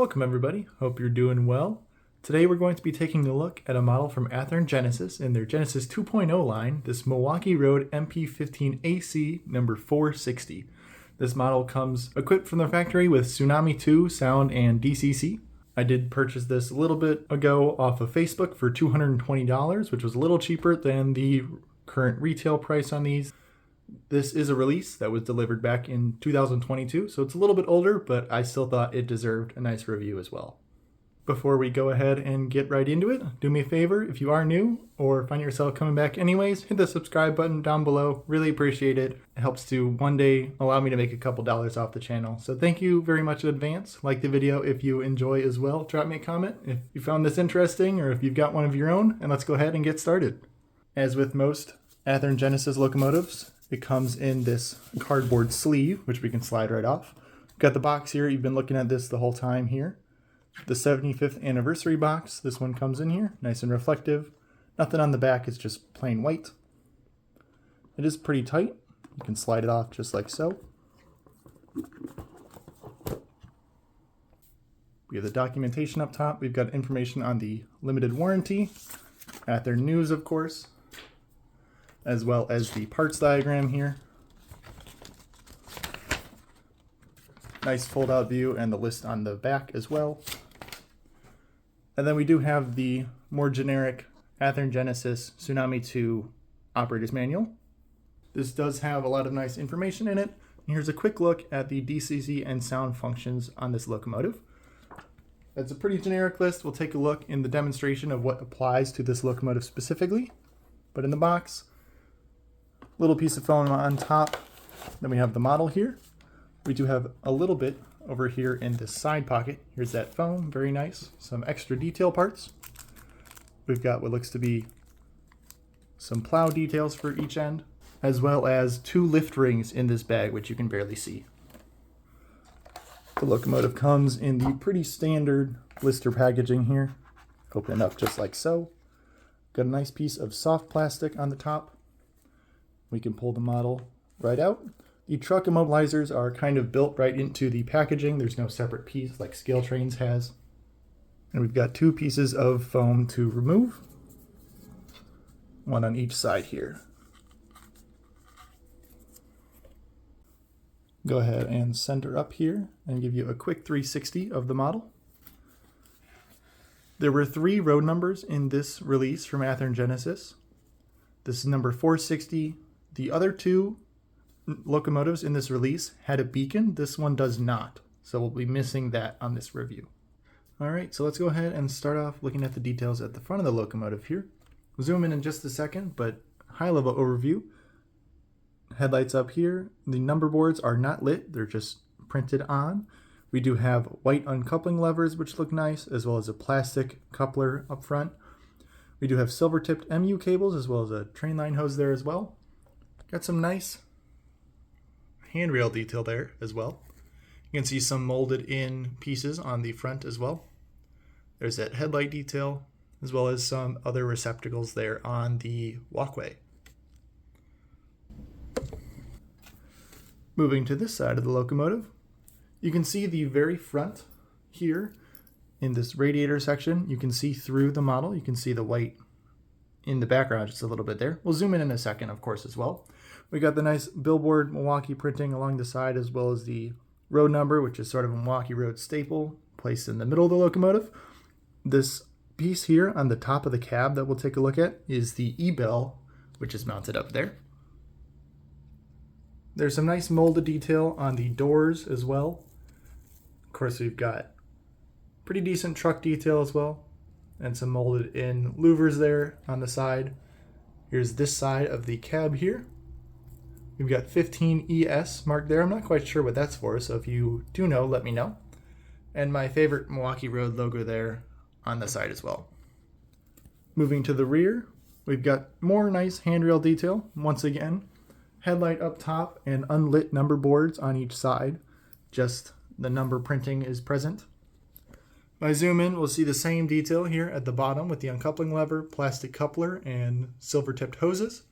Welcome everybody, hope you're doing well. Today we're going to be taking a look at a model from Athearn Genesis in their Genesis 2.0 line, this Milwaukee Road MP15AC number 460. This model comes equipped from the factory with Tsunami 2 sound and DCC. I did purchase this a little bit ago off of Facebook for $220, which was a little cheaper than the current retail price on these. This is a release that was delivered back in 2022, so it's a little bit older, but I still thought it deserved a nice review as well. Before we go ahead and get right into it, do me a favor, if you are new or find yourself coming back anyways, hit the subscribe button down below. Really appreciate it. It helps to one day allow me to make a couple dollars off the channel. So thank you very much in advance. Like the video if you enjoy as well. Drop me a comment if you found this interesting or if you've got one of your own, and let's go ahead and get started. As with most Athearn Genesis locomotives, it comes in this cardboard sleeve, which we can slide right off. Got the box here. You've been looking at this the whole time here. The 75th anniversary box. This one comes in here, nice and reflective. Nothing on the back, it's just plain white. It is pretty tight. You can slide it off just like so. We have the documentation up top. We've got information on the limited warranty, Athearn news, of course, as well as the parts diagram here. Nice fold-out view and the list on the back as well. And then we do have the more generic Athearn Genesis Tsunami 2 operator's manual. This does have a lot of nice information in it. Here's a quick look at the DCC and sound functions on this locomotive. That's a pretty generic list. We'll take a look in the demonstration of what applies to this locomotive specifically. But in the box, little piece of foam on top. Then we have the model here. We do have a little bit over here in this side pocket. Here's that foam, very nice. Some extra detail parts. We've got what looks to be some plow details for each end, as well as 2 lift rings in this bag, which you can barely see. The locomotive comes in the pretty standard blister packaging here. Open it up just like so. Got a nice piece of soft plastic on the top. We can pull the model right out. The truck immobilizers are kind of built right into the packaging. There's no separate piece like Scaletrains has. And we've got 2 pieces of foam to remove. One on each side here. Go ahead and center up here and give you a quick 360 of the model. There were 3 road numbers in this release from Athearn Genesis. This is number 460. The other 2 locomotives in this release had a beacon. This one does not, so we'll be missing that on this review. Alright, so let's go ahead and start off looking at the details at the front of the locomotive here. We'll zoom in just a second, but high level overview. Headlights up here. The number boards are not lit, they're just printed on. We do have white uncoupling levers which look nice, as well as a plastic coupler up front. We do have silver tipped MU cables as well as a train line hose there as well. Got some nice handrail detail there as well. You can see some molded in pieces on the front as well. There's that headlight detail as well as some other receptacles there on the walkway. Moving to this side of the locomotive, you can see the very front here in this radiator section. You can see through the model. You can see the white in the background just a little bit there. We'll zoom in a second, of course, as well. We got the nice Billboard Milwaukee printing along the side, as well as the road number, which is sort of a Milwaukee Road staple placed in the middle of the locomotive. This piece here on the top of the cab that we'll take a look at is the E-bell, which is mounted up there. There's some nice molded detail on the doors as well. Of course, we've got pretty decent truck detail as well, and some molded in louvers there on the side. Here's this side of the cab here. We've got 15ES marked there. I'm not quite sure what that's for, so if you do know, let me know. And my favorite Milwaukee Road logo there on the side as well. Moving to the rear, we've got more nice handrail detail. Once again, headlight up top and unlit number boards on each side. Just the number printing is present. If I zoom in, we'll see the same detail here at the bottom with the uncoupling lever, plastic coupler, and silver-tipped hoses.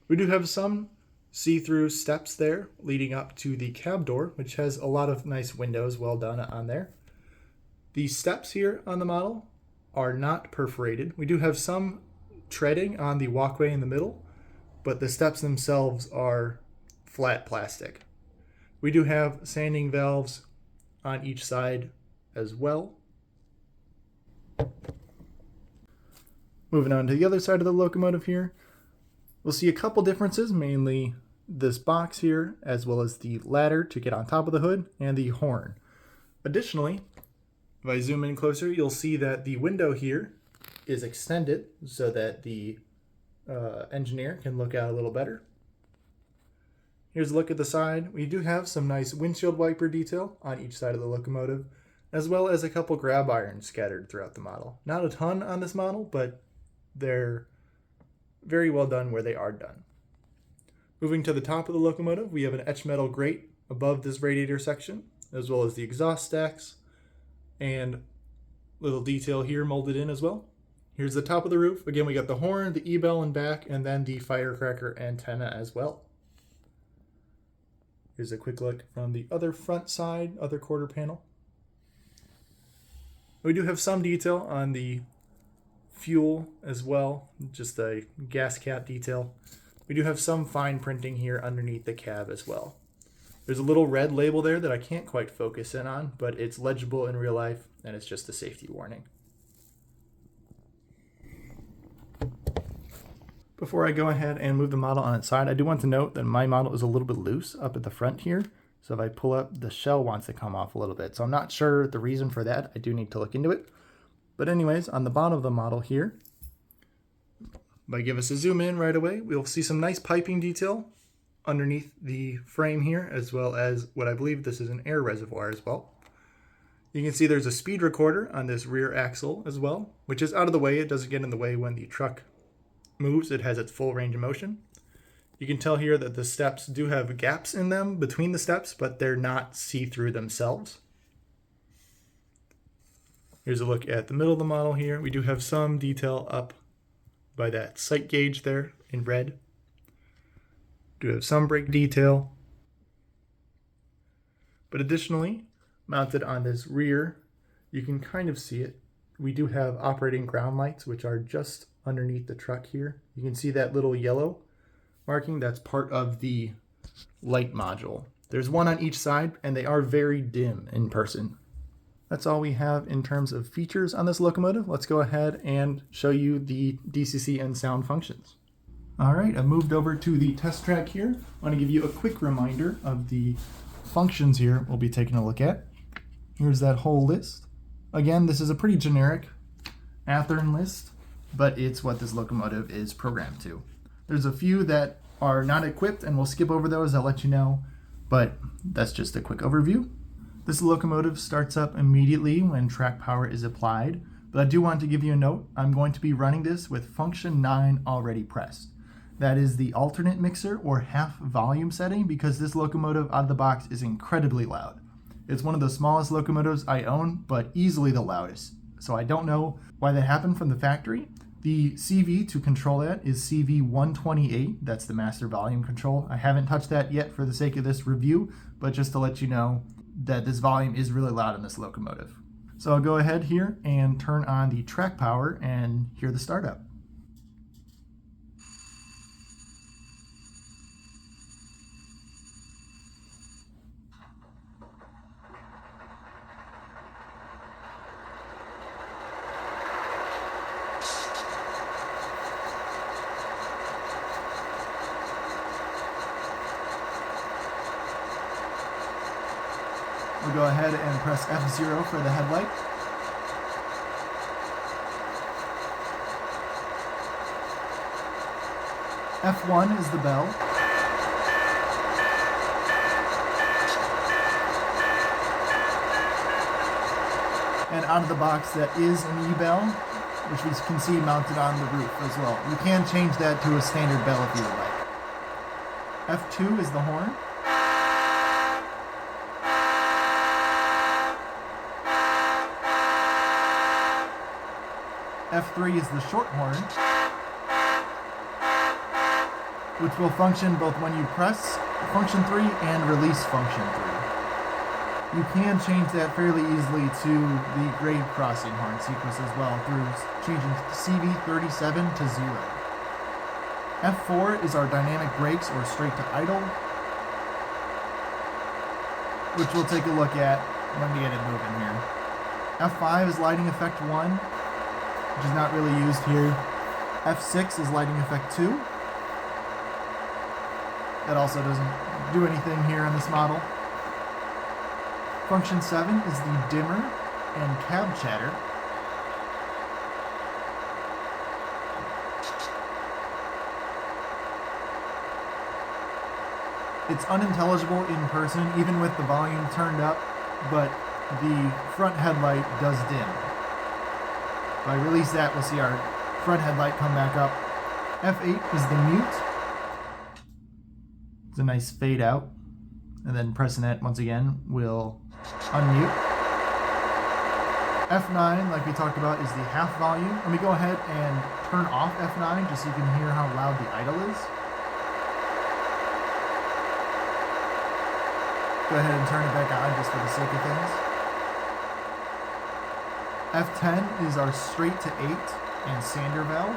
We do have some see-through steps there leading up to the cab door, which has a lot of nice windows, well done on there. The steps here on the model are not perforated. We do have some treading on the walkway in the middle, but the steps themselves are flat plastic. We do have sanding valves on each side as well. Moving on to the other side of the locomotive here, we'll see a couple differences, mainly this box here, as well as the ladder to get on top of the hood and the horn. Additionally, if I zoom in closer, you'll see that the window here is extended so that the engineer can look out a little better. Here's a look at the side. We do have some nice windshield wiper detail on each side of the locomotive, as well as a couple grab irons scattered throughout the model. Not a ton on this model, but they're very well done where they are done. Moving to the top of the locomotive, we have an etched metal grate above this radiator section, as well as the exhaust stacks, and little detail here molded in as well. Here's the top of the roof. Again, we got the horn, the E-bell in back, and then the firecracker antenna as well. Here's a quick look from the other front side, other quarter panel. We do have some detail on the fuel as well, just a gas cap detail. We do have some fine printing here underneath the cab as well. There's a little red label there that I can't quite focus in on, but it's legible in real life, and it's just a safety warning. Before I go ahead and move the model on its side, I do want to note that my model is a little bit loose up at the front here. So if I pull up, the shell wants to come off a little bit. So I'm not sure the reason for that. I do need to look into it. But anyways, on the bottom of the model here, if I give us a zoom in right away, we'll see some nice piping detail underneath the frame here, as well as what I believe this is an air reservoir as well. You can see there's a speed recorder on this rear axle as well, which is out of the way. It doesn't get in the way when the truck moves. It has its full range of motion. You can tell here that the steps do have gaps in them between the steps, but they're not see-through themselves. Here's a look at the middle of the model here. We do have some detail up by that sight gauge there in red. Do have some brake detail. But additionally, mounted on this rear, you can kind of see it. We do have operating ground lights, which are just underneath the truck here. You can see that little yellow marking. That's part of the light module. There's one on each side, and they are very dim in person. That's all we have in terms of features on this locomotive. Let's go ahead and show you the DCC and sound functions. All right, I've moved over to the test track here. I want to give you a quick reminder of the functions here we'll be taking a look at. Here's that whole list. Again, this is a pretty generic Athearn list, but it's what this locomotive is programmed to. There's a few that are not equipped, and we'll skip over those. I'll let you know, but that's just a quick overview. This locomotive starts up immediately when track power is applied, but I do want to give you a note. I'm going to be running this with function 9 already pressed. That is the alternate mixer or half volume setting, because this locomotive out of the box is incredibly loud. It's one of the smallest locomotives I own, but easily the loudest. So I don't know why that happened from the factory. The CV to control that is CV128. That's the master volume control. I haven't touched that yet for the sake of this review, but just to let you know that this volume is really loud in this locomotive. So I'll go ahead here and turn on the track power and hear the startup. We'll go ahead and press F0 for the headlight. F1 is the bell. And out of the box, that is an E-bell, which we can see mounted on the roof as well. You can change that to a standard bell if you would like. F2 is the horn. F3 is the short horn, which will function both when you press function 3 and release function 3. You can change that fairly easily to the grade crossing horn sequence as well through changing CV37 to 0. F4 is our dynamic brakes or straight to idle, which we'll take a look at when we get it moving here. F5 is lighting effect 1, which is not really used here. F6 is lighting effect 2. That also doesn't do anything here on this model. Function 7 is the dimmer and cab chatter. It's unintelligible in person, even with the volume turned up, but the front headlight does dim. If I release that, we'll see our front headlight come back up. F8 is the mute. It's a nice fade out. And then pressing it once again will unmute. F9, like we talked about, is the half volume. Let me go ahead and turn off F9 just so you can hear how loud the idle is. Go ahead and turn it back on just for the sake of things. F10 is our straight to 8 and sander valve.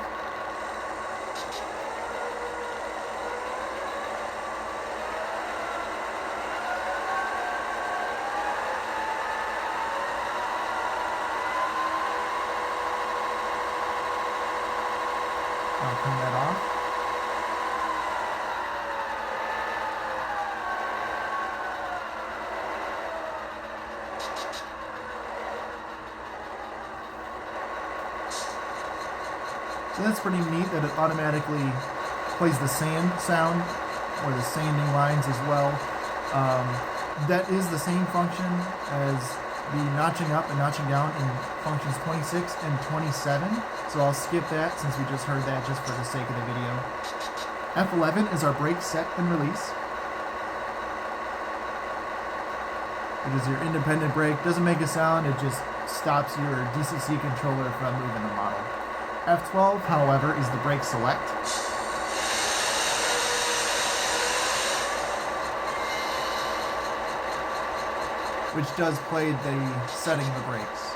I'll turn that off. So that's pretty neat that it automatically plays the sand sound or the sanding lines as well. That is the same function as the notching up and notching down in functions 26 and 27. So I'll skip that since we just heard that just for the sake of the video. F11 is our brake set and release. It is your independent brake. Doesn't make a sound, it just stops your DCC controller from moving the model. F12, however, is the brake select. Which does play the setting of the brakes.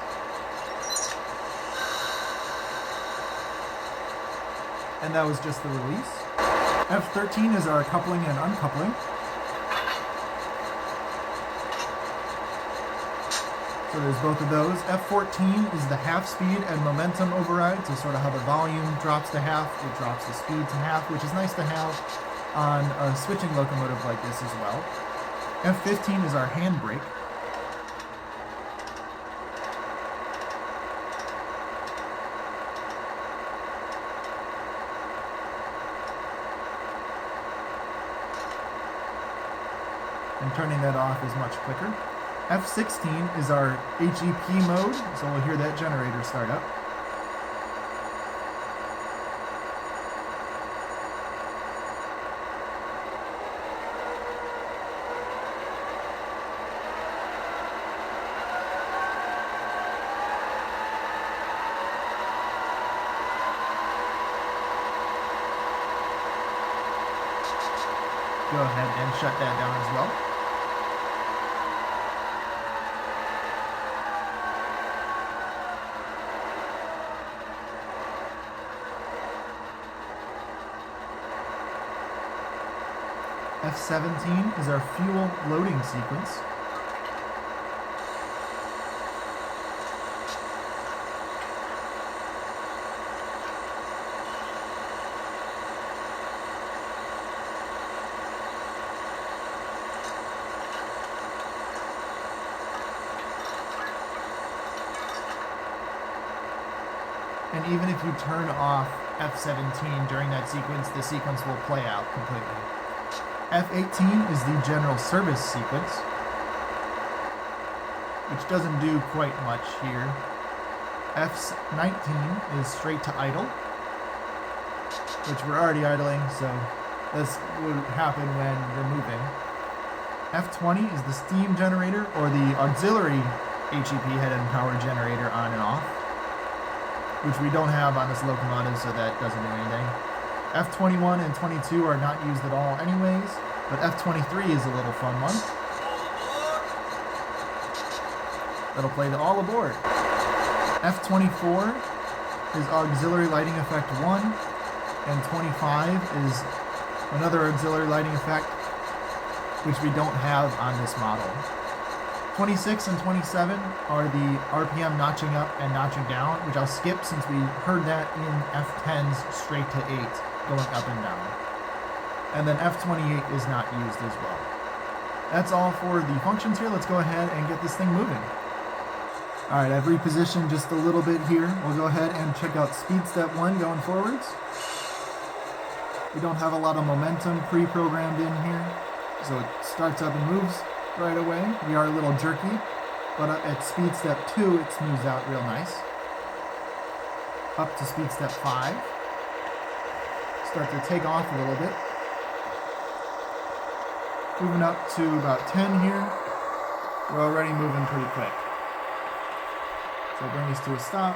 And that was just the release. F13 is our coupling and uncoupling. So there's both of those. F14 is the half speed and momentum override, so sort of how the volume drops to half, it drops the speed to half, which is nice to have on a switching locomotive like this as well. F15 is our handbrake. And turning that off is much quicker. F16 is our HEP mode, so we'll hear that generator start up. Go ahead and shut that down as well. F17 is our fuel loading sequence. And even if you turn off F17 during that sequence, the sequence will play out completely. F18 is the general service sequence, which doesn't do quite much here. F19 is straight to idle, which we're already idling, so this would happen when you're moving. F20 is the steam generator, or the auxiliary HEP head and power generator on and off, which we don't have on this locomotive, so that doesn't do anything. F21 and 22 are not used at all anyways, but F23 is a little fun one. that'll play the all aboard. F24 is auxiliary lighting effect 1, and 25 is another auxiliary lighting effect, which we don't have on this model. 26 and 27 are the RPM notching up and notching down, which I'll skip since we heard that in F10's straight to 8, going up and down. And then F28 is not used as well. That's all for the functions here. Let's go ahead and get this thing moving. Alright, I've repositioned just a little bit here. We'll go ahead and check out speed step 1 going forwards. We don't have a lot of momentum pre-programmed in here, so it starts up and moves right away. We are a little jerky, but at speed step 2 it smooths out real nice. Up to speed step 5. Start to take off a little bit. Moving up to about 10 here. We're already moving pretty quick. So I'll bring this to a stop.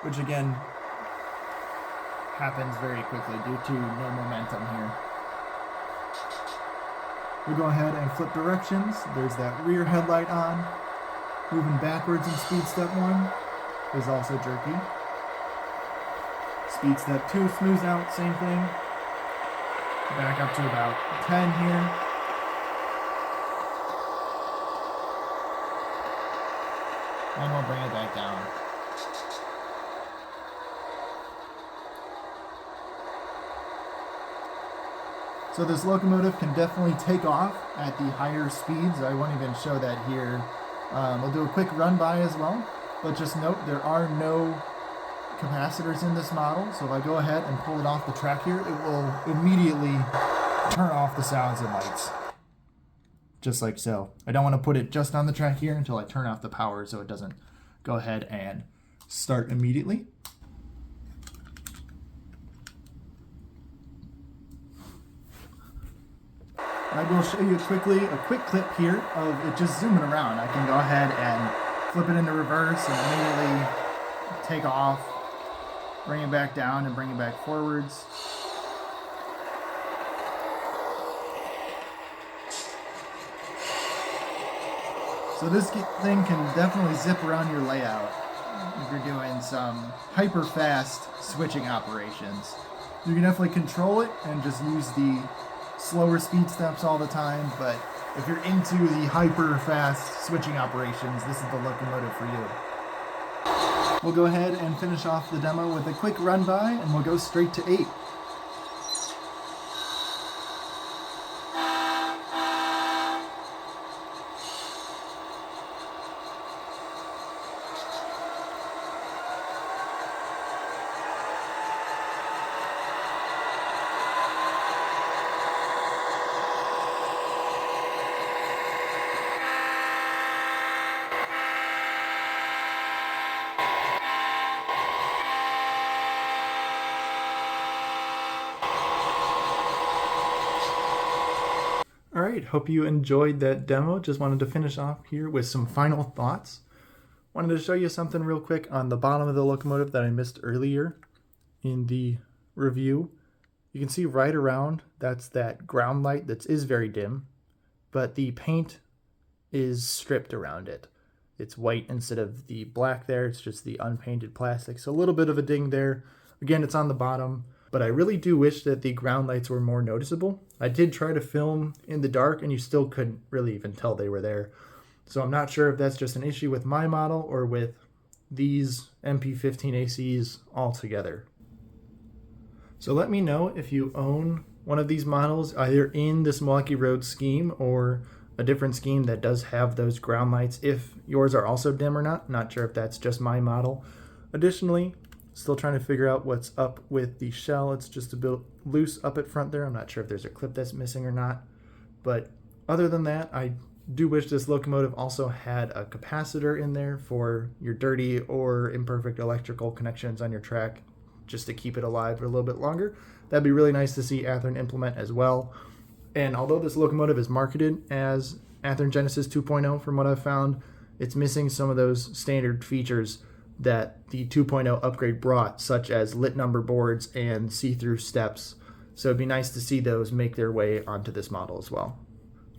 Which again happens very quickly due to no momentum here. We go ahead and flip directions. There's that rear headlight on. Moving backwards in speed step 1 is also jerky. Speed step 2 smooths out, same thing. Back up to about 10 here. And we'll bring it back down. So this locomotive can definitely take off at the higher speeds. I won't even show that here. We'll do a quick run by as well, but just note there are no capacitors in this model, so if I go ahead and pull it off the track here, it will immediately turn off the sounds and lights. Just like so. I don't want to put it just on the track here until I turn off the power so it doesn't go ahead and start immediately. I will show you quickly a quick clip here of it just zooming around. I can go ahead and flip it into reverse and immediately take off, bring it back down and bring it back forwards. So this thing can definitely zip around your layout if you're doing some hyper fast switching operations. You can definitely control it and just use the slower speed steps all the time, but if you're into the hyper fast switching operations, this is the locomotive for you. We'll go ahead and finish off the demo with a quick run by and we'll go straight to 8. Alright, hope you enjoyed that demo. Just wanted to finish off here with some final thoughts. Wanted to show you something real quick on the bottom of the locomotive that I missed earlier in the review. You can see right around, that's that ground light that is very dim, but the paint is stripped around it. It's white instead of the black there, it's just the unpainted plastic. So a little bit of a ding there. Again, it's on the bottom. But I really do wish that the ground lights were more noticeable. I did try to film in the dark and you still couldn't really even tell they were there. So I'm not sure if that's just an issue with my model or with these MP15ACs altogether. So let me know if you own one of these models, either in this Milwaukee Road scheme or a different scheme that does have those ground lights, if yours are also dim or not. Not sure if that's just my model. Additionally, still trying to figure out what's up with the shell. It's just a bit loose up at front there. I'm not sure if there's a clip that's missing or not. But other than that, I do wish this locomotive also had a capacitor in there for your dirty or imperfect electrical connections on your track, just to keep it alive for a little bit longer. That'd be really nice to see Athearn implement as well. And although this locomotive is marketed as Athearn Genesis 2.0, from what I've found, it's missing some of those standard features that the 2.0 upgrade brought, such as lit number boards and see-through steps. So it'd be nice to see those make their way onto this model as well.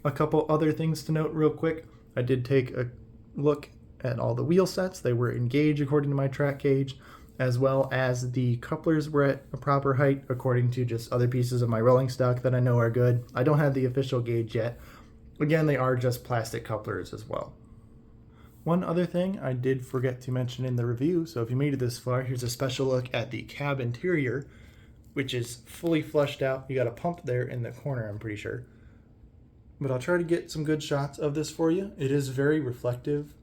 A couple other things to note real quick. I did take a look at all the wheel sets. They were in gauge according to my track gauge, as well as the couplers were at a proper height according to just other pieces of my rolling stock that I know are good. I don't have the official gauge yet. Again, they are just plastic couplers as well. One other thing I did forget to mention in the review, so if you made it this far, here's a special look at the cab interior, which is fully flushed out. You got a pump there in the corner, I'm pretty sure. But I'll try to get some good shots of this for you. It is very reflective.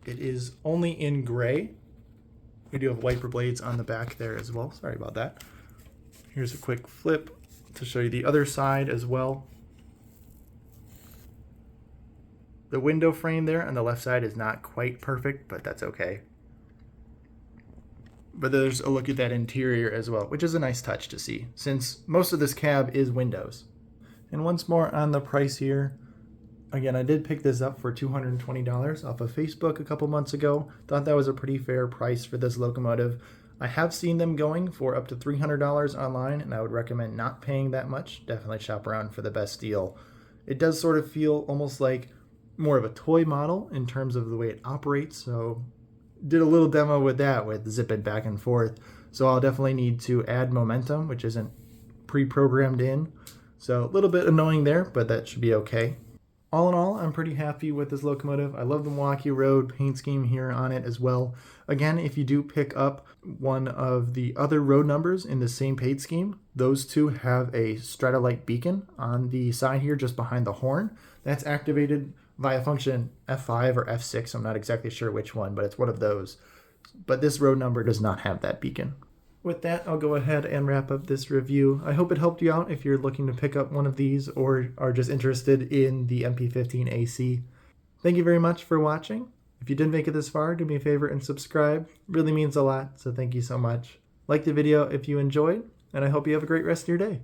It is only in gray. We do have wiper blades on the back there as well. Sorry about that. Here's a quick flip to show you the other side as well. The window frame there on the left side is not quite perfect, but that's okay. But there's a look at that interior as well, which is a nice touch to see, since most of this cab is windows. And once more on the price here. Again, I did pick this up for $220 off of Facebook a couple months ago. Thought that was a pretty fair price for this locomotive. I have seen them going for up to $300 online, and I would recommend not paying that much. Definitely shop around for the best deal. It does sort of feel almost like more of a toy model in terms of the way it operates, so did a little demo with that, with zipping back and forth. So I'll definitely need to add momentum, which isn't pre-programmed in. So a little bit annoying there, but that should be okay. All in all, I'm pretty happy with this locomotive. I love the Milwaukee Road paint scheme here on it as well. Again, if you do pick up one of the other road numbers in the same paint scheme, those two have a Stratolite beacon on the side here just behind the horn. That's activated via function F5 or F6. I'm not exactly sure which one, but it's one of those. But this road number does not have that beacon. With that, I'll go ahead and wrap up this review. I hope it helped you out if you're looking to pick up one of these or are just interested in the MP15AC. Thank you very much for watching. If you did make it this far, do me a favor and subscribe. It really means a lot, so thank you so much. Like the video if you enjoyed, and I hope you have a great rest of your day.